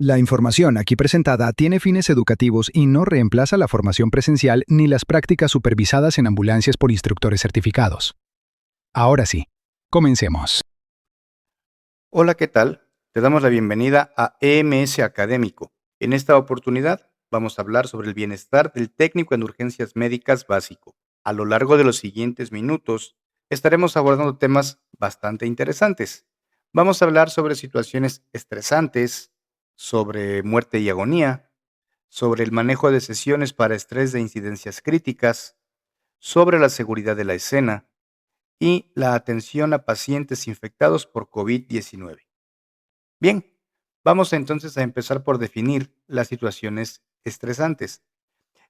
La información aquí presentada tiene fines educativos y no reemplaza la formación presencial ni las prácticas supervisadas en ambulancias por instructores certificados. Ahora sí, comencemos. Hola, ¿qué tal? Te damos la bienvenida a EMS Académico. En esta oportunidad vamos a hablar sobre el bienestar del técnico en urgencias médicas básico. A lo largo de los siguientes minutos estaremos abordando temas bastante interesantes. Vamos a hablar sobre situaciones estresantes, sobre muerte y agonía, sobre el manejo de sesiones para estrés de incidencias críticas, sobre la seguridad de la escena y la atención a pacientes infectados por COVID-19. Bien, vamos entonces a empezar por definir las situaciones estresantes.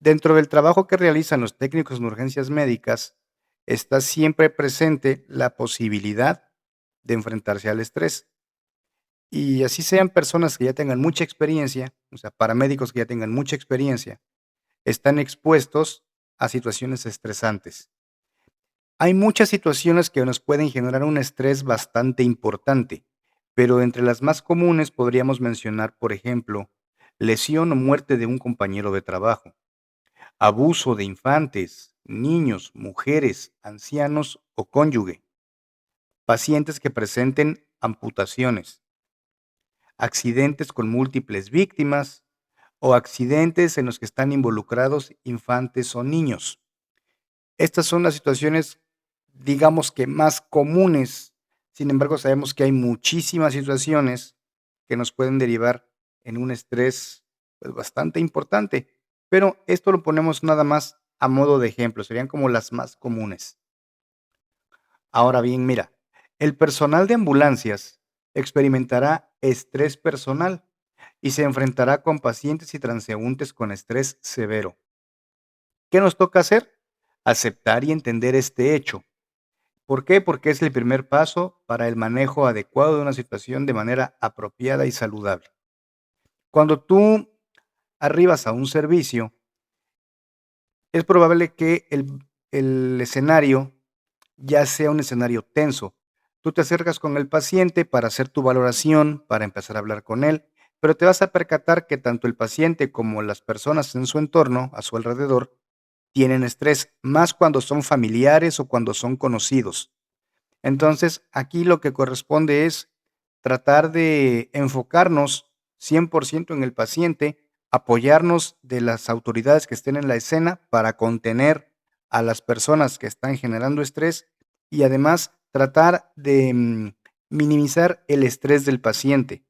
Dentro del trabajo que realizan los técnicos en urgencias médicas, está siempre presente la posibilidad de enfrentarse al estrés. Y así sean personas que ya tengan mucha experiencia, o sea, paramédicos que ya tengan mucha experiencia, están expuestos a situaciones estresantes. Hay muchas situaciones que nos pueden generar un estrés bastante importante, pero entre las más comunes podríamos mencionar, por ejemplo, lesión o muerte de un compañero de trabajo, abuso de infantes, niños, mujeres, ancianos o cónyuge, pacientes que presenten amputaciones, accidentes con múltiples víctimas o accidentes en los que están involucrados infantes o niños. Estas son las situaciones, digamos que más comunes. Sin embargo, sabemos que hay muchísimas situaciones que nos pueden derivar en un estrés, pues, bastante importante, pero esto lo ponemos nada más a modo de ejemplo, serían como las más comunes. Ahora bien, mira, el personal de ambulancias experimentará estrés personal y se enfrentará con pacientes y transeúntes con estrés severo. ¿Qué nos toca hacer? Aceptar y entender este hecho. ¿Por qué? Porque es el primer paso para el manejo adecuado de una situación de manera apropiada y saludable. Cuando tú arribas a un servicio, es probable que el escenario ya sea un escenario tenso. Tú te acercas con el paciente para hacer tu valoración, para empezar a hablar con él, pero te vas a percatar que tanto el paciente como las personas en su entorno, a su alrededor, tienen estrés, más cuando son familiares o cuando son conocidos. Entonces, aquí lo que corresponde es tratar de enfocarnos 100% en el paciente, apoyarnos de las autoridades que estén en la escena para contener a las personas que están generando estrés y además tratar de minimizar el estrés del paciente.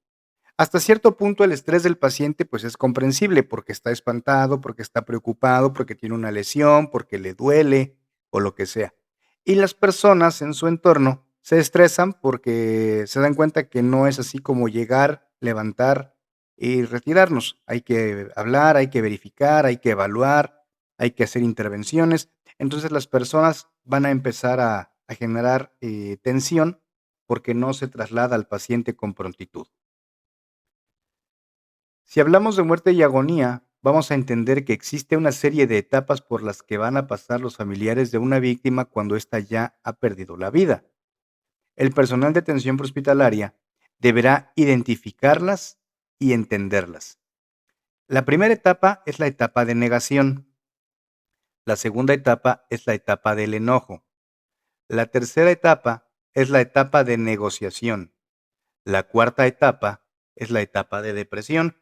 Hasta cierto punto el estrés del paciente pues es comprensible porque está espantado, porque está preocupado, porque tiene una lesión, porque le duele o lo que sea. Y las personas en su entorno se estresan porque se dan cuenta que no es así como llegar, levantar y retirarnos. Hay que hablar, hay que verificar, hay que evaluar, hay que hacer intervenciones. Entonces las personas van a empezar a generar tensión porque no se traslada al paciente con prontitud. Si hablamos de muerte y agonía, vamos a entender que existe una serie de etapas por las que van a pasar los familiares de una víctima cuando ésta ya ha perdido la vida. El personal de atención prehospitalaria deberá identificarlas y entenderlas. La primera etapa es la etapa de negación. La segunda etapa es la etapa del enojo. La tercera etapa es la etapa de negociación. La cuarta etapa es la etapa de depresión.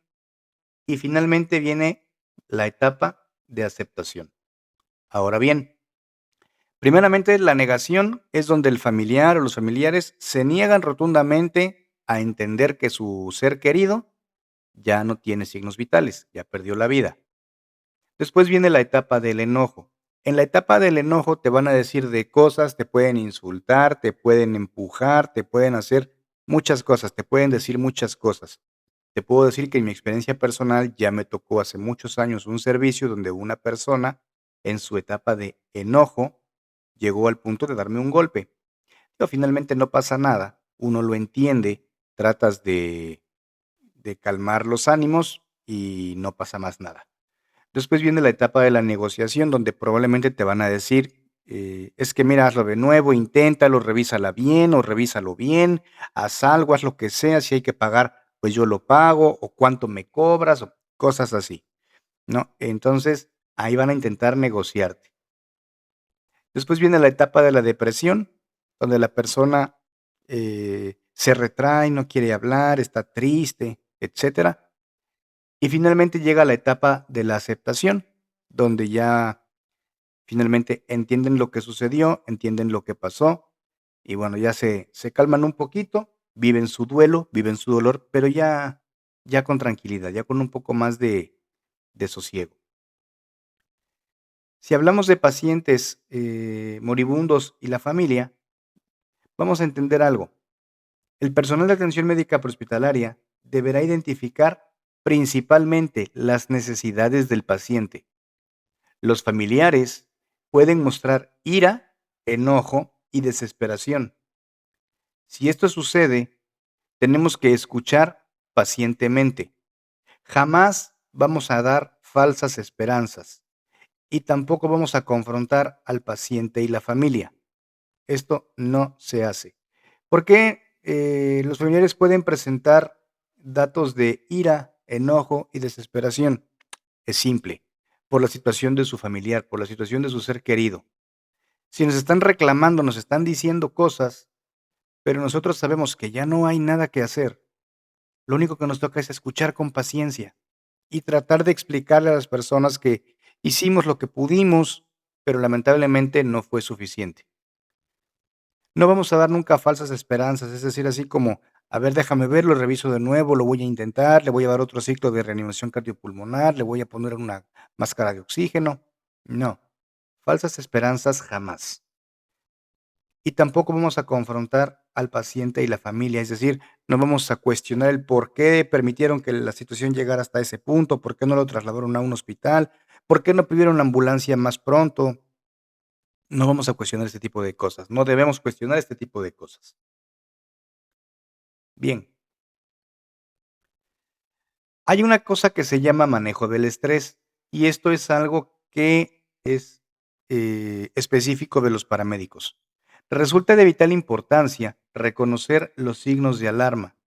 Y finalmente viene la etapa de aceptación. Ahora bien, primeramente la negación es donde el familiar o los familiares se niegan rotundamente a entender que su ser querido ya no tiene signos vitales, ya perdió la vida. Después viene la etapa del enojo. En la etapa del enojo te van a decir de cosas, te pueden insultar, te pueden empujar, te pueden hacer muchas cosas, te pueden decir muchas cosas. Te puedo decir que en mi experiencia personal ya me tocó hace muchos años un servicio donde una persona en su etapa de enojo llegó al punto de darme un golpe. Pero finalmente no pasa nada, uno lo entiende, tratas de calmar los ánimos y no pasa más nada. Después viene la etapa de la negociación donde probablemente te van a decir, es que mira, hazlo de nuevo, inténtalo, revísala bien o revísalo bien, haz algo, haz lo que sea, si hay que pagar pues yo lo pago, o cuánto me cobras, o cosas así, ¿no? Entonces, ahí van a intentar negociarte. Después viene la etapa de la depresión, donde la persona se retrae, no quiere hablar, está triste, etcétera. Y finalmente llega la etapa de la aceptación, donde ya finalmente entienden lo que sucedió, entienden lo que pasó y bueno, ya se calman un poquito, viven su duelo, viven su dolor, pero ya con tranquilidad, ya con un poco más de sosiego. Si hablamos de pacientes, moribundos y la familia, vamos a entender algo. El personal de atención médica prehospitalaria deberá identificar principalmente las necesidades del paciente. Los familiares pueden mostrar ira, enojo y desesperación. Si esto sucede, tenemos que escuchar pacientemente. Jamás vamos a dar falsas esperanzas y tampoco vamos a confrontar al paciente y la familia. Esto no se hace. ¿Por qué los familiares pueden presentar datos de ira, enojo y desesperación? Es simple, por la situación de su familiar, por la situación de su ser querido. Si nos están reclamando, nos están diciendo cosas, pero nosotros sabemos que ya no hay nada que hacer, lo único que nos toca es escuchar con paciencia y tratar de explicarle a las personas que hicimos lo que pudimos, pero lamentablemente no fue suficiente. No vamos a dar nunca falsas esperanzas, es decir, así como, a ver, déjame ver, lo reviso de nuevo, lo voy a intentar, le voy a dar otro ciclo de reanimación cardiopulmonar, le voy a poner una máscara de oxígeno. No, falsas esperanzas jamás. Y tampoco vamos a confrontar al paciente y la familia, es decir, no vamos a cuestionar el por qué permitieron que la situación llegara hasta ese punto, por qué no lo trasladaron a un hospital, por qué no pidieron la ambulancia más pronto. No vamos a cuestionar este tipo de cosas, no debemos cuestionar este tipo de cosas. Bien, hay una cosa que se llama manejo del estrés y esto es algo que es específico de los paramédicos. Resulta de vital importancia reconocer los signos de alarma.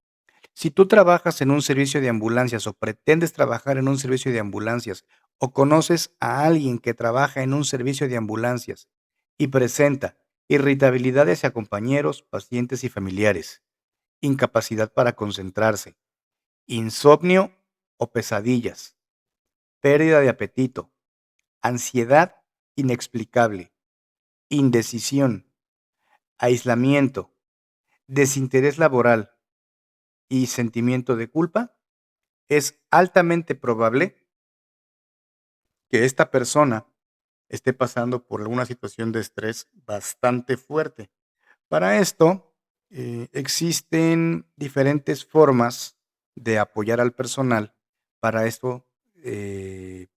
Si tú trabajas en un servicio de ambulancias o pretendes trabajar en un servicio de ambulancias o conoces a alguien que trabaja en un servicio de ambulancias y presenta irritabilidad hacia compañeros, pacientes y familiares, incapacidad para concentrarse, insomnio o pesadillas, pérdida de apetito, ansiedad inexplicable, indecisión, aislamiento, desinterés laboral y sentimiento de culpa, es altamente probable que esta persona esté pasando por una situación de estrés bastante fuerte. Para esto, existen diferentes formas de apoyar al personal para esto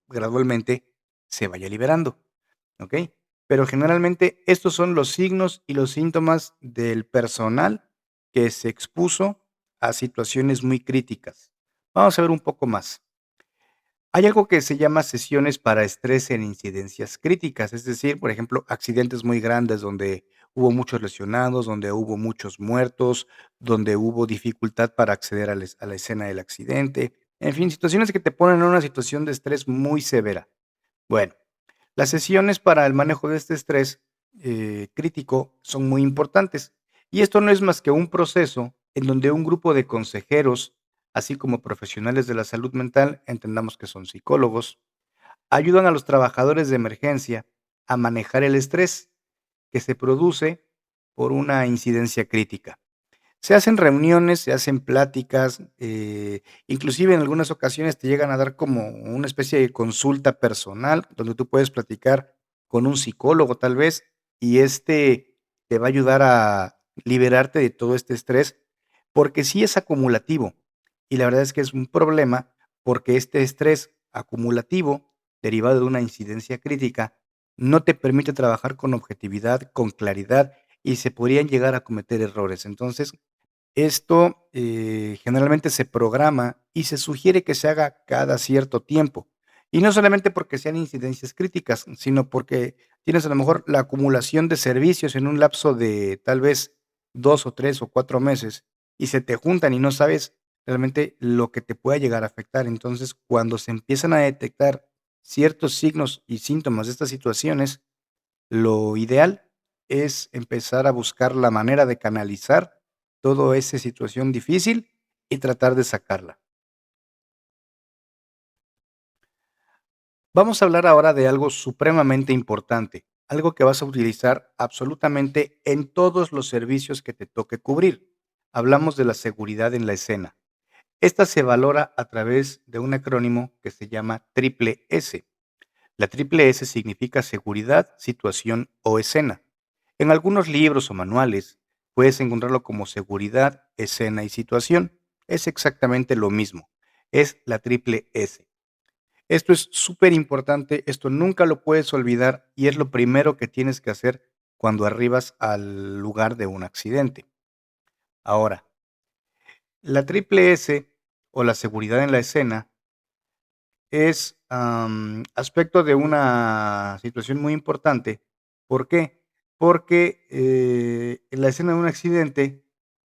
gradualmente se vaya liberando, ¿ok? Pero generalmente estos son los signos y los síntomas del personal que se expuso a situaciones muy críticas. Vamos a ver un poco más. Hay algo que se llama sesiones para estrés en incidencias críticas, es decir, por ejemplo, accidentes muy grandes donde hubo muchos lesionados, donde hubo muchos muertos, donde hubo dificultad para acceder a la escena del accidente, en fin, situaciones que te ponen en una situación de estrés muy severa. Bueno, las sesiones para el manejo de este estrés crítico son muy importantes. Y esto no es más que un proceso en donde un grupo de consejeros, así como profesionales de la salud mental, entendamos que son psicólogos, ayudan a los trabajadores de emergencia a manejar el estrés que se produce por una incidencia crítica. Se hacen reuniones, se hacen pláticas, inclusive en algunas ocasiones te llegan a dar como una especie de consulta personal, donde tú puedes platicar con un psicólogo tal vez, y este te va a ayudar a liberarte de todo este estrés, porque sí es acumulativo. Y la verdad es que es un problema, porque este estrés acumulativo, derivado de una incidencia crítica, no te permite trabajar con objetividad, con claridad, y se podrían llegar a cometer errores. Entonces, esto, generalmente se programa y se sugiere que se haga cada cierto tiempo. Y no solamente porque sean incidencias críticas, sino porque tienes a lo mejor la acumulación de servicios en un lapso de tal vez 2 o 3 o 4 meses y se te juntan y no sabes realmente lo que te pueda llegar a afectar. Entonces, cuando se empiezan a detectar ciertos signos y síntomas de estas situaciones, lo ideal es empezar a buscar la manera de canalizar toda esa situación difícil y tratar de sacarla. Vamos a hablar ahora de algo supremamente importante, algo que vas a utilizar absolutamente en todos los servicios que te toque cubrir. Hablamos de la seguridad en la escena. Esta se valora a través de un acrónimo que se llama triple S. La triple S significa seguridad, situación o escena. En algunos libros o manuales puedes encontrarlo como seguridad, escena y situación. Es exactamente lo mismo. Es la triple S. Esto es súper importante, esto nunca lo puedes olvidar y es lo primero que tienes que hacer cuando arribas al lugar de un accidente. Ahora, la triple S o la seguridad en la escena es aspecto de una situación muy importante. ¿Por qué? Porque en la escena de un accidente,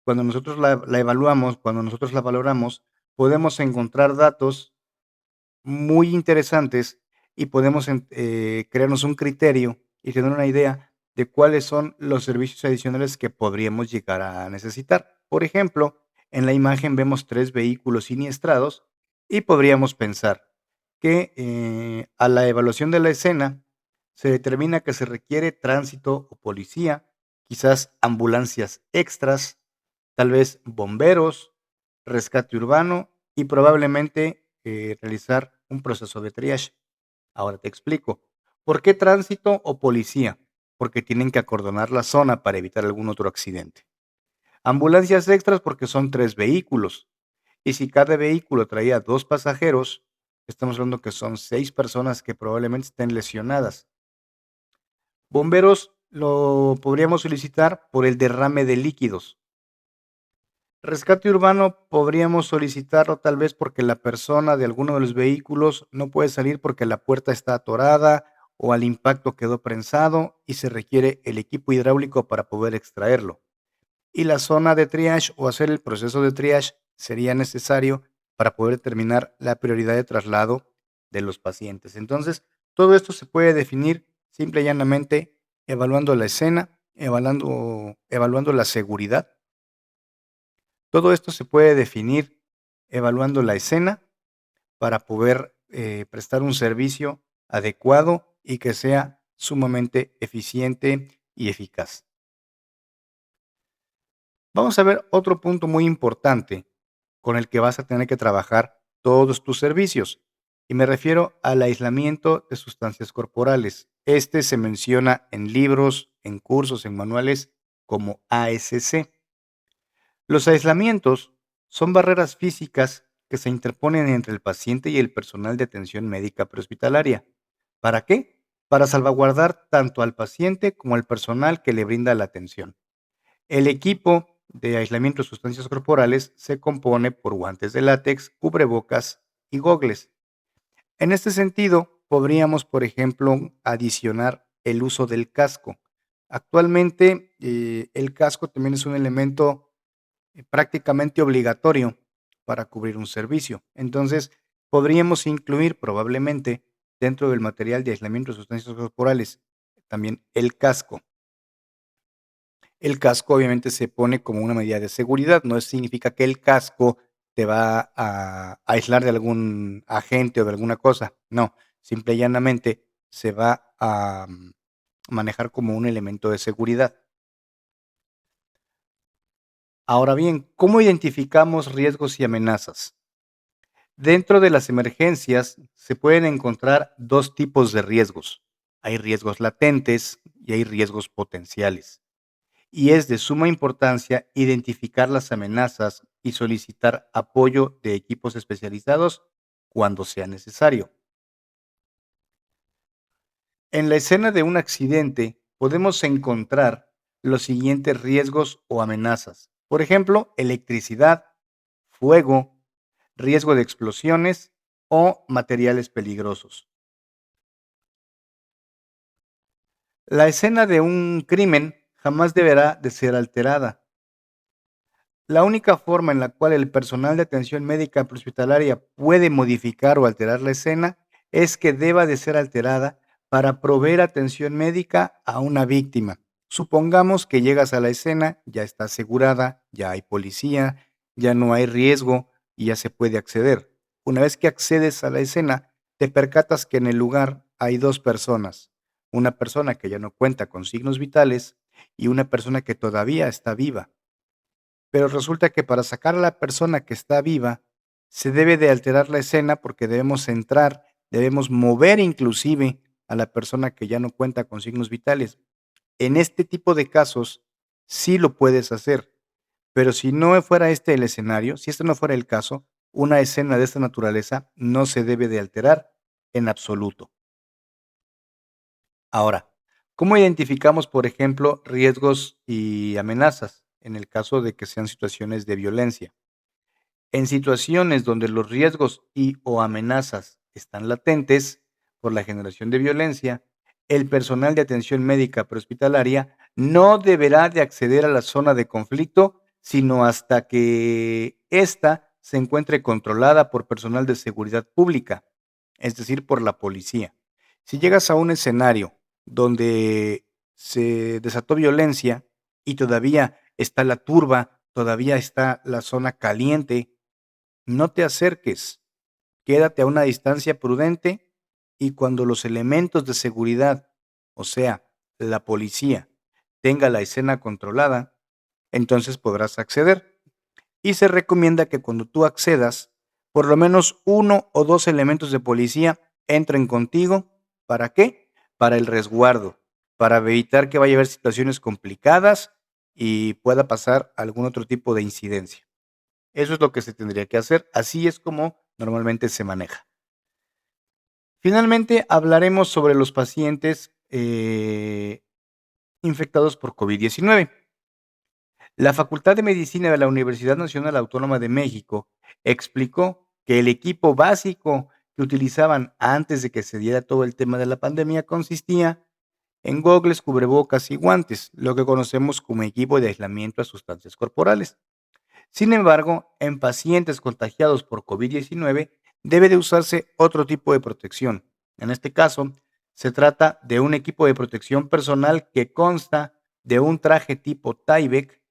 cuando nosotros la evaluamos, cuando nosotros la valoramos, podemos encontrar datos muy interesantes y podemos crearnos un criterio y tener una idea de cuáles son los servicios adicionales que podríamos llegar a necesitar. Por ejemplo, en la imagen vemos 3 vehículos siniestrados y podríamos pensar que a la evaluación de la escena se determina que se requiere tránsito o policía, quizás ambulancias extras, tal vez bomberos, rescate urbano y probablemente realizar un proceso de triage. Ahora te explico. ¿Por qué tránsito o policía? Porque tienen que acordonar la zona para evitar algún otro accidente. Ambulancias extras porque son 3 vehículos. Y si cada vehículo traía 2 pasajeros, estamos hablando que son 6 personas que probablemente estén lesionadas. Bomberos lo podríamos solicitar por el derrame de líquidos. Rescate urbano podríamos solicitarlo tal vez porque la persona de alguno de los vehículos no puede salir porque la puerta está atorada o al impacto quedó prensado y se requiere el equipo hidráulico para poder extraerlo. Y la zona de triage o hacer el proceso de triage sería necesario para poder determinar la prioridad de traslado de los pacientes. Entonces, todo esto se puede definir simple y llanamente evaluando la escena, evaluando la seguridad. Todo esto se puede definir evaluando la escena para poder prestar un servicio adecuado y que sea sumamente eficiente y eficaz. Vamos a ver otro punto muy importante con el que vas a tener que trabajar todos tus servicios, y me refiero al aislamiento de sustancias corporales. Este se menciona en libros, en cursos, en manuales como ASC. Los aislamientos son barreras físicas que se interponen entre el paciente y el personal de atención médica prehospitalaria. ¿Para qué? Para salvaguardar tanto al paciente como al personal que le brinda la atención. El equipo de aislamiento de sustancias corporales se compone por guantes de látex, cubrebocas y gogles. En este sentido, podríamos, por ejemplo, adicionar el uso del casco. Actualmente, el casco también es un elemento prácticamente obligatorio para cubrir un servicio. Entonces, podríamos incluir probablemente dentro del material de aislamiento de sustancias corporales también el casco. El casco obviamente se pone como una medida de seguridad, no significa que el casco te va a aislar de algún agente o de alguna cosa, no, simple y llanamente se va a manejar como un elemento de seguridad. Ahora bien, ¿cómo identificamos riesgos y amenazas? Dentro de las emergencias se pueden encontrar dos tipos de riesgos. Hay riesgos latentes y hay riesgos potenciales. Y es de suma importancia identificar las amenazas y solicitar apoyo de equipos especializados cuando sea necesario. En la escena de un accidente podemos encontrar los siguientes riesgos o amenazas. Por ejemplo, electricidad, fuego, riesgo de explosiones o materiales peligrosos. La escena de un crimen jamás deberá de ser alterada. La única forma en la cual el personal de atención médica prehospitalaria puede modificar o alterar la escena es que deba de ser alterada para proveer atención médica a una víctima. Supongamos que llegas a la escena, ya está asegurada, ya hay policía, ya no hay riesgo y ya se puede acceder. Una vez que accedes a la escena, te percatas que en el lugar hay dos personas. Una persona que ya no cuenta con signos vitales y una persona que todavía está viva. Pero resulta que para sacar a la persona que está viva, se debe de alterar la escena porque debemos entrar, debemos mover inclusive a la persona que ya no cuenta con signos vitales. En este tipo de casos, sí lo puedes hacer, pero si no fuera este el escenario, si este no fuera el caso, una escena de esta naturaleza no se debe de alterar en absoluto. Ahora, ¿cómo identificamos, por ejemplo, riesgos y amenazas en el caso de que sean situaciones de violencia? En situaciones donde los riesgos y o amenazas están latentes por la generación de violencia, el personal de atención médica prehospitalaria no deberá de acceder a la zona de conflicto, sino hasta que ésta se encuentre controlada por personal de seguridad pública, es decir, por la policía. Si llegas a un escenario donde se desató violencia y todavía está la turba, todavía está la zona caliente, no te acerques, quédate a una distancia prudente y cuando los elementos de seguridad, o sea, la policía, tenga la escena controlada, entonces podrás acceder. Y se recomienda que cuando tú accedas, por lo menos uno o dos elementos de policía entren contigo. ¿Para qué? Para el resguardo, para evitar que vaya a haber situaciones complicadas y pueda pasar algún otro tipo de incidencia. Eso es lo que se tendría que hacer. Así es como normalmente se maneja. Finalmente, hablaremos sobre los pacientes infectados por COVID-19. La Facultad de Medicina de la Universidad Nacional Autónoma de México explicó que el equipo básico que utilizaban antes de que se diera todo el tema de la pandemia consistía en gogles, cubrebocas y guantes, lo que conocemos como equipo de aislamiento a sustancias corporales. Sin embargo, en pacientes contagiados por COVID-19 debe de usarse otro tipo de protección. En este caso, se trata de un equipo de protección personal que consta de un traje tipo Tyvek,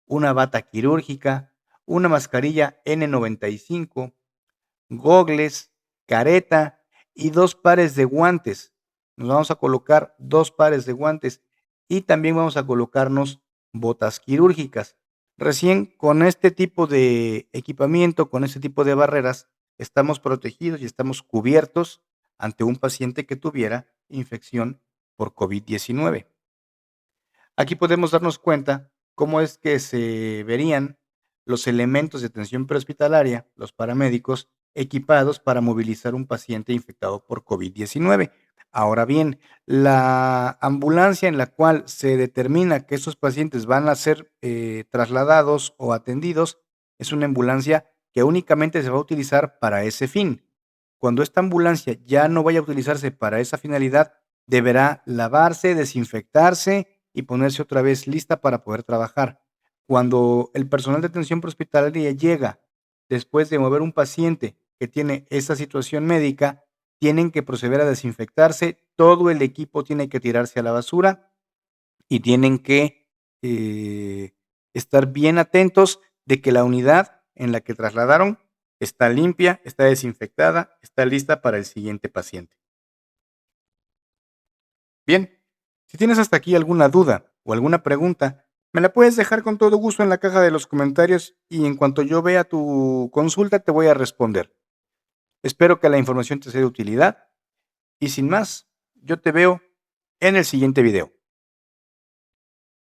una bata quirúrgica, una mascarilla N95, gogles, careta y 2 pares de guantes. Nos vamos a colocar 2 pares de guantes y también vamos a colocarnos botas quirúrgicas. Recién con este tipo de equipamiento, con este tipo de barreras, estamos protegidos y estamos cubiertos ante un paciente que tuviera infección por COVID-19. Aquí podemos darnos cuenta cómo es que se verían los elementos de atención prehospitalaria, los paramédicos, equipados para movilizar un paciente infectado por COVID-19. Ahora bien, la ambulancia en la cual se determina que esos pacientes van a ser trasladados o atendidos es una ambulancia que únicamente se va a utilizar para ese fin. Cuando esta ambulancia ya no vaya a utilizarse para esa finalidad, deberá lavarse, desinfectarse y ponerse otra vez lista para poder trabajar. Cuando el personal de atención prehospitalaria llega después de mover un paciente que tiene esta situación médica, tienen que proceder a desinfectarse, todo el equipo tiene que tirarse a la basura y tienen que estar bien atentos de que la unidad en la que trasladaron está limpia, está desinfectada, está lista para el siguiente paciente. Bien, si tienes hasta aquí alguna duda o alguna pregunta, me la puedes dejar con todo gusto en la caja de los comentarios y en cuanto yo vea tu consulta te voy a responder. Espero que la información te sea de utilidad y sin más, yo te veo en el siguiente video.